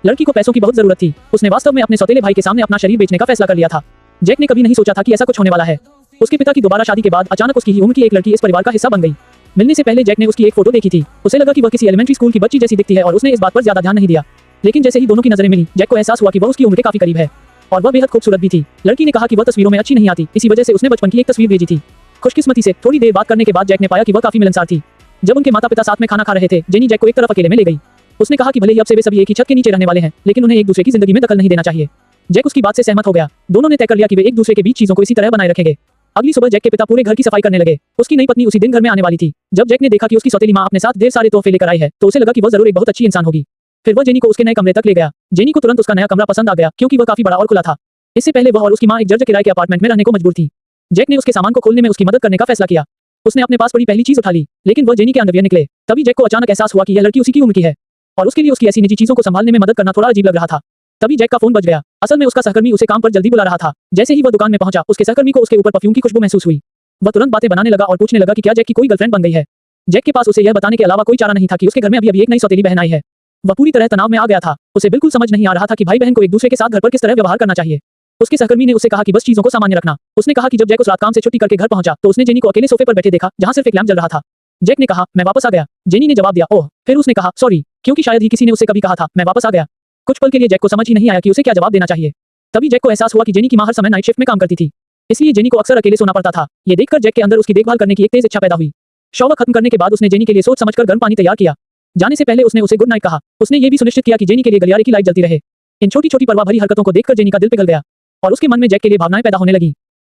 लड़की को पैसों की बहुत जरूरत थी। उसने वास्तव में अपने सौतेले भाई के सामने अपना शरीर बेचने का फैसला कर लिया था। जैक ने कभी नहीं सोचा था कि ऐसा कुछ होने वाला है। उसके पिता की दोबारा शादी के बाद अचानक उसकी ही उम्र की एक लड़की इस परिवार का हिस्सा बन गई। मिलने से पहले जैक ने उसकी एक फोटो देखी थी। उसे लगा कि वह किसी एलिमेंट्री स्कूल की बच्ची जैसी दिखती है और उसने इस बात पर ज्यादा ध्यान नहीं दिया। लेकिन जैसे ही दोनों की नजरें मिली, जैक को एहसास हुआ कि वह उसकी उम्र के काफी करीब है और वह बेहद खूबसूरत भी थी। लड़की ने कहा कि वह तस्वीरों में अच्छी नहीं आती, इसी वजह से उसने बचपन की एक तस्वीर भेजी थी। खुशकिस्मती से थोड़ी देर बात करने के बाद जैक ने पाया कि वह काफी मिलनसार थी। जब उनके माता पिता साथ में खाना खा रहे थे, जेनी जैक को एक तरफ अकेले में ले गई। उसने कहा कि भले ही अब से वे सभी एक ही छत के नीचे रहने वाले हैं, लेकिन उन्हें एक दूसरे की जिंदगी में दखल नहीं देना चाहिए। जैक उसकी बात से सहमत हो गया। दोनों ने तय कर लिया कि वे एक दूसरे के बीच चीजों को इसी तरह बनाए रखेंगे। अगली सुबह जैक के पिता पूरे घर की सफाई करने लगे। उसकी नई पत्नी उसी दिन घर में आने वाली थी। जब जैक ने देखा कि उसकी सौतेली मां अपने साथ ढेर सारे तोहफे लेकर आई है, तो उसे लगा कि वह जरूर एक बहुत अच्छी इंसान होगी। फिर वह जेनी को उसके नए कमरे तक ले गया। जेनी को तुरंत उसका नया कमरा पसंद आ गया, क्योंकि वह काफी बड़ा और खुला था। इससे पहले वह और उसकी मां एक जर्ज किराए के अपार्टमेंट में रहने को मजबूर थी। जैक ने उसके सामान को खोलने में उसकी मदद करने का फैसला किया। उसने अपने पास पड़ी पहली चीज उठा ली, लेकिन वह जेनी के अंडरवियर निकले। तभी जैक को अचानक एहसास हुआ कि यह लड़की उसी की उम्र की है और उसके लिए उसकी ऐसी निजी चीजों को संभालने में मदद करना थोड़ा अजीब लग रहा था। तभी जैक का फोन बज गया। असल में उसका सहकर्मी उसे काम पर जल्दी बुला रहा था। जैसे ही वह दुकान में पहुंचा, उसके सहकर्मी को उसके ऊपर परफ्यूम की खुशबू महसूस हुई। वह तुरंत बातें बनाने लगा और पूछने लगा कि क्या जैक की कोई गर्लफ्रेंड बन गई है। जैक के पास उसे यह बताने के अलावा कोई चारा नहीं था कि उसके घर में अभी एक नई सौतेली बहन आई है। वह पूरी तरह तनाव में आ गया था। उसे बिल्कुल समझ नहीं आ रहा था कि भाई बहन को एक दूसरे के साथ घर पर किस तरह व्यवहार करना चाहिए। उसके सहकर्मी ने उससे कहा कि बस चीजों को सामान्य रखना। उसने कहा कि जब जैक उस रात काम से छुट्टी करके घर पहुंचा, तो उसने जेनी को अकेले सोफे पर बैठे देखा, जहां सिर्फ एक लैंप जल रहा था। जैक ने कहा, मैं वापस आ गया। जेनी ने जवाब दिया, ओह। फिर उसने कहा, सॉरी, क्योंकि शायद ही किसी ने उससे कभी कहा था, मैं वापस आ गया। कुछ पल के लिए जैक को समझ ही नहीं आया कि उसे क्या जवाब देना चाहिए। तभी जैक को एहसास हुआ कि जेनी की मां हर समय नाइट शिफ्ट में काम करती थी, इसलिए जेनी को अक्सर अकेले सोना पड़ता था। ये देखकर जैक के अंदर उसकी देखभाल करने की एक तेज इच्छा पैदा हुई। शॉवर खत्म करने के बाद उसने जेनी के लिए सोच समझकर गर्म पानी तैयार किया। जाने से पहले उसने उसे गुड नाइट कहा। उसने ये भी सुनिश्चित किया कि जेनी के लिए गलियारे की लाइट जलती रहे। इन छोटी छोटी परवाह भरी हरकतों को देखकर जेनी का दिल पिघल गया और उसके मन में जैक के लिए भावनाएं पैदा होने लगी।